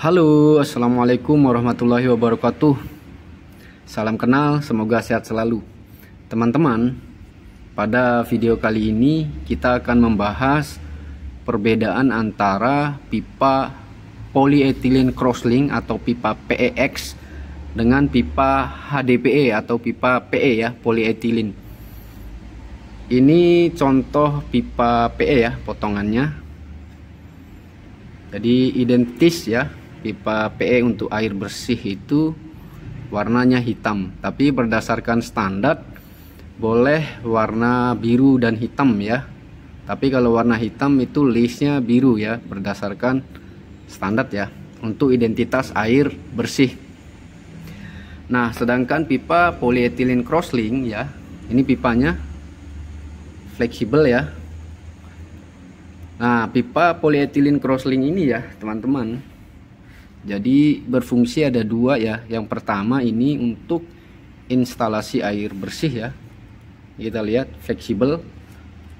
Halo, assalamualaikum warahmatullahi wabarakatuh. Salam kenal, semoga sehat selalu. Teman-teman, pada video kali ini kita akan membahas perbedaan antara pipa polyethylene crosslink atau pipa PEX dengan pipa HDPE atau pipa PE ya, polyethylene. Ini contoh pipa PE ya, potongannya. Jadi identis ya. Pipa PE untuk air bersih itu warnanya hitam, tapi berdasarkan standar boleh warna biru dan hitam ya. Tapi kalau warna hitam itu listnya biru ya, berdasarkan standar ya, untuk identitas air bersih. Nah, sedangkan pipa polyethylene crosslink ya, ini pipanya fleksibel ya. Nah, pipa polyethylene crosslink ini ya teman-teman, jadi berfungsi ada dua ya. Yang pertama ini untuk instalasi air bersih ya, kita lihat fleksibel.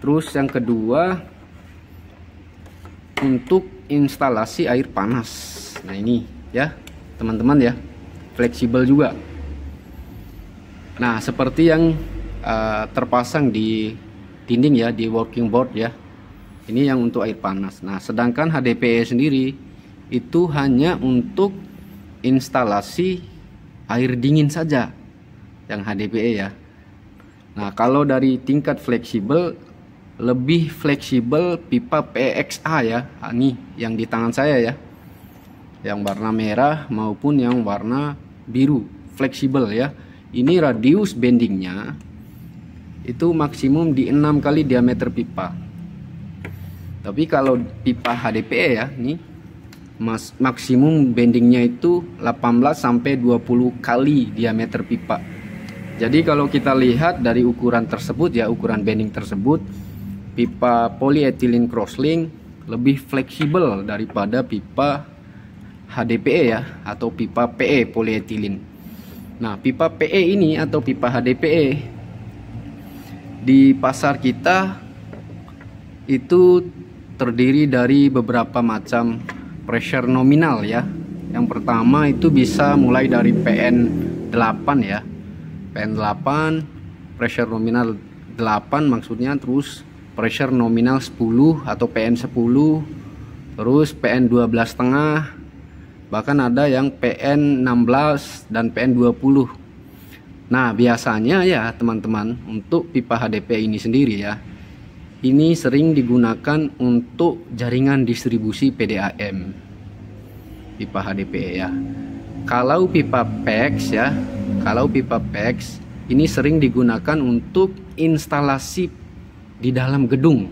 Terus yang kedua untuk instalasi air panas. Nah ini ya teman-teman ya, fleksibel juga. Nah seperti yang terpasang di dinding ya, di working board ya, ini yang untuk air panas. Nah sedangkan HDPE sendiri itu hanya untuk instalasi air dingin saja yang HDPE ya. Nah kalau dari tingkat fleksibel, lebih fleksibel pipa PEXA ya. Ini yang di tangan saya ya, yang warna merah maupun yang warna biru, fleksibel ya. Ini radius bendingnya itu maksimum di 6 kali diameter pipa. Tapi kalau pipa HDPE ya, nih maksimum bendingnya itu 18 sampai 20 kali diameter pipa. Jadi kalau kita lihat dari ukuran tersebut ya, ukuran bending tersebut, pipa polyethylene crosslink lebih fleksibel daripada pipa HDPE ya, atau pipa PE polyethylene. Nah pipa PE ini atau pipa HDPE di pasar kita itu terdiri dari beberapa macam pressure nominal ya. Yang pertama itu bisa mulai dari PN8 ya, PN8 pressure nominal 8 maksudnya, terus pressure nominal 10 atau PN10, terus PN12,5, bahkan ada yang PN16 dan PN20. Nah biasanya ya teman-teman, untuk pipa HDPE ini sendiri ya, ini sering digunakan untuk jaringan distribusi PDAM, pipa HDPE ya. Kalau pipa PEX ya, kalau pipa PEX ini sering digunakan untuk instalasi di dalam gedung.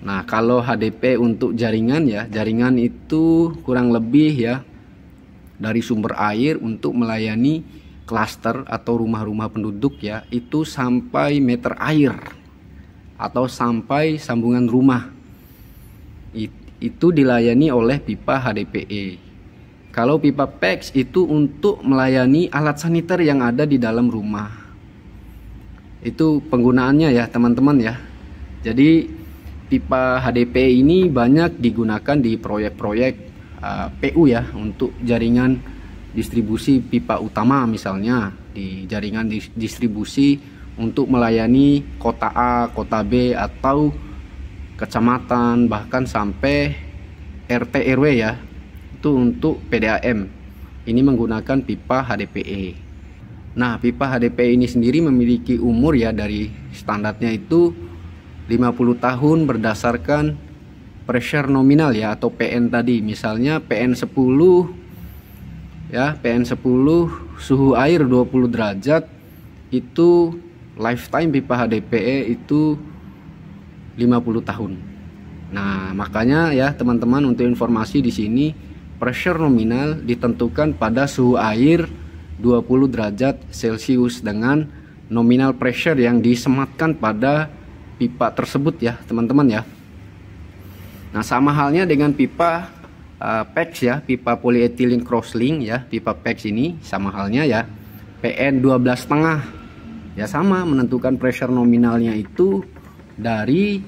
Nah kalau HDPE untuk jaringan ya, jaringan itu kurang lebih ya dari sumber air untuk melayani klaster atau rumah-rumah penduduk ya, itu sampai meter air atau sampai sambungan rumah itu dilayani oleh pipa HDPE. Kalau pipa PEX itu untuk melayani alat saniter yang ada di dalam rumah. Itu penggunaannya ya teman-teman ya. Jadi pipa HDPE ini banyak digunakan di proyek-proyek PU ya, untuk jaringan distribusi pipa utama, misalnya di jaringan distribusi untuk melayani kota A, kota B, atau kecamatan, bahkan sampai RT RW ya, itu untuk PDAM. Ini menggunakan pipa HDPE. Nah pipa HDPE ini sendiri memiliki umur ya, dari standarnya itu 50 tahun berdasarkan pressure nominal ya, atau PN tadi. Misalnya PN10 ya, PN10 suhu air 20 derajat itu lifetime pipa HDPE itu 50 tahun. Nah, makanya ya teman-teman, untuk informasi di sini pressure nominal ditentukan pada suhu air 20 derajat Celcius dengan nominal pressure yang disematkan pada pipa tersebut ya, teman-teman ya. Nah, sama halnya dengan pipa PEX ya, pipa polyethylene crosslink ya, pipa PEX ini sama halnya ya, PN12,5. Ya sama, menentukan pressure nominalnya itu dari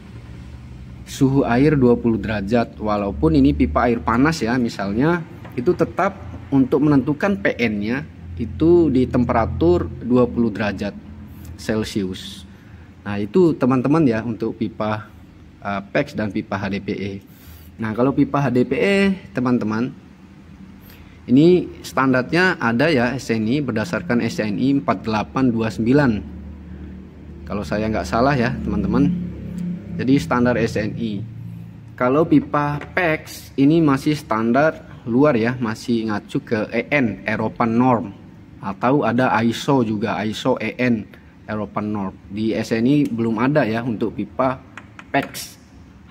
suhu air 20 derajat. Walaupun ini pipa air panas ya, misalnya itu tetap untuk menentukan PN-nya itu di temperatur 20 derajat Celcius. Nah, itu teman-teman ya untuk pipa PEX dan pipa HDPE. Nah, kalau pipa HDPE teman-teman, ini standarnya ada ya SNI, berdasarkan SNI 4829. Kalau saya nggak salah ya teman-teman. Jadi standar SNI. Kalau pipa PEX ini masih standar luar ya, masih ngacu ke EN, European Norm. Atau ada ISO juga, ISO EN, European Norm. Di SNI belum ada ya untuk pipa PEX.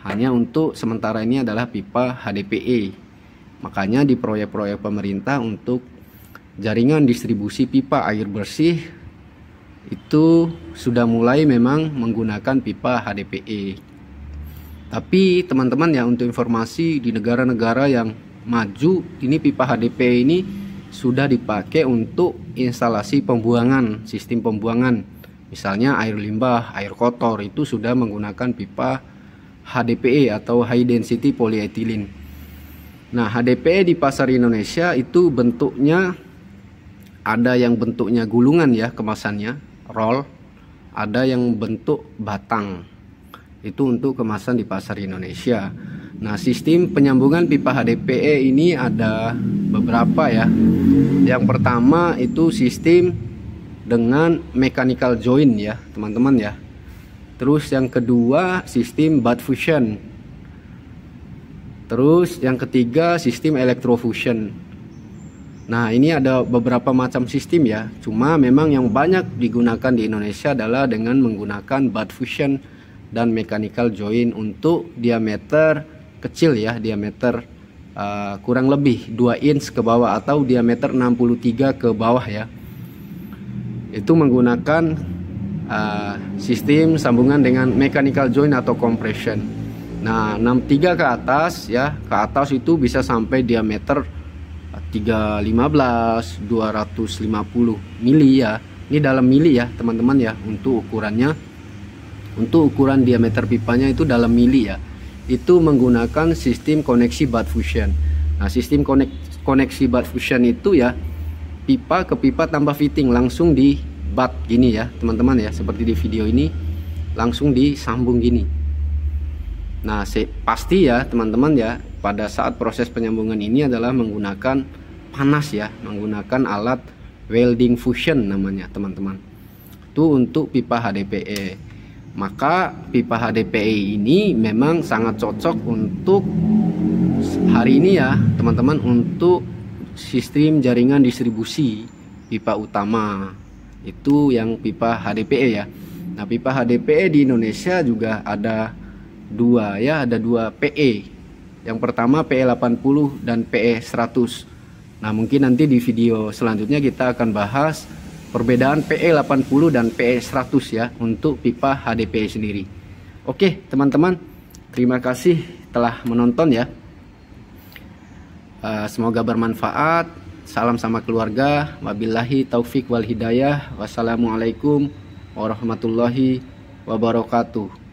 Hanya untuk sementara ini adalah pipa HDPE. Makanya di proyek-proyek pemerintah untuk jaringan distribusi pipa air bersih itu sudah mulai memang menggunakan pipa HDPE. Tapi teman-teman ya, untuk informasi, di negara-negara yang maju ini pipa HDPE ini sudah dipakai untuk instalasi pembuangan, sistem pembuangan. Misalnya air limbah, air kotor itu sudah menggunakan pipa HDPE atau High Density Polyethylene. Nah, HDPE di pasar Indonesia itu bentuknya ada yang bentuknya gulungan ya kemasannya, roll, ada yang bentuk batang. Itu untuk kemasan di pasar Indonesia. Nah, sistem penyambungan pipa HDPE ini ada beberapa ya. Yang pertama itu sistem dengan mechanical joint ya teman-teman ya. Terus yang kedua sistem butt fusion. Terus yang ketiga sistem electrofusion. Nah, ini ada beberapa macam sistem ya. Cuma memang yang banyak digunakan di Indonesia adalah dengan menggunakan butt fusion dan mechanical joint untuk diameter kecil ya, diameter kurang lebih 2 inch ke bawah atau diameter 63 ke bawah ya. Itu menggunakan sistem sambungan dengan mechanical joint atau compression. Nah, 63 ke atas ya, ke atas itu bisa sampai diameter 315 250 mili ya. Ini dalam mili ya teman-teman ya untuk ukurannya. Untuk ukuran diameter pipanya itu dalam mili ya. Itu menggunakan sistem koneksi butt fusion. Nah, sistem koneksi butt fusion itu ya, pipa ke pipa tanpa fitting, langsung di butt gini ya teman-teman ya, seperti di video ini langsung disambung gini. Nah, pasti ya teman-teman ya, pada saat proses penyambungan ini adalah menggunakan panas ya, menggunakan alat welding fusion namanya teman-teman. Itu untuk pipa HDPE. Maka pipa HDPE ini memang sangat cocok untuk hari ini ya teman-teman, untuk sistem jaringan distribusi pipa utama. Itu yang pipa HDPE ya. Nah, pipa HDPE di Indonesia juga ada dua ya, ada dua PE. Yang pertama PE 80 dan PE 100. Nah, mungkin nanti di video selanjutnya kita akan bahas perbedaan PE 80 dan PE 100 ya untuk pipa HDPE sendiri. Oke teman-teman, terima kasih telah menonton ya. Semoga bermanfaat. Salam sama keluarga. Wabillahi taufik wal hidayah. Wassalamualaikum warahmatullahi wabarakatuh.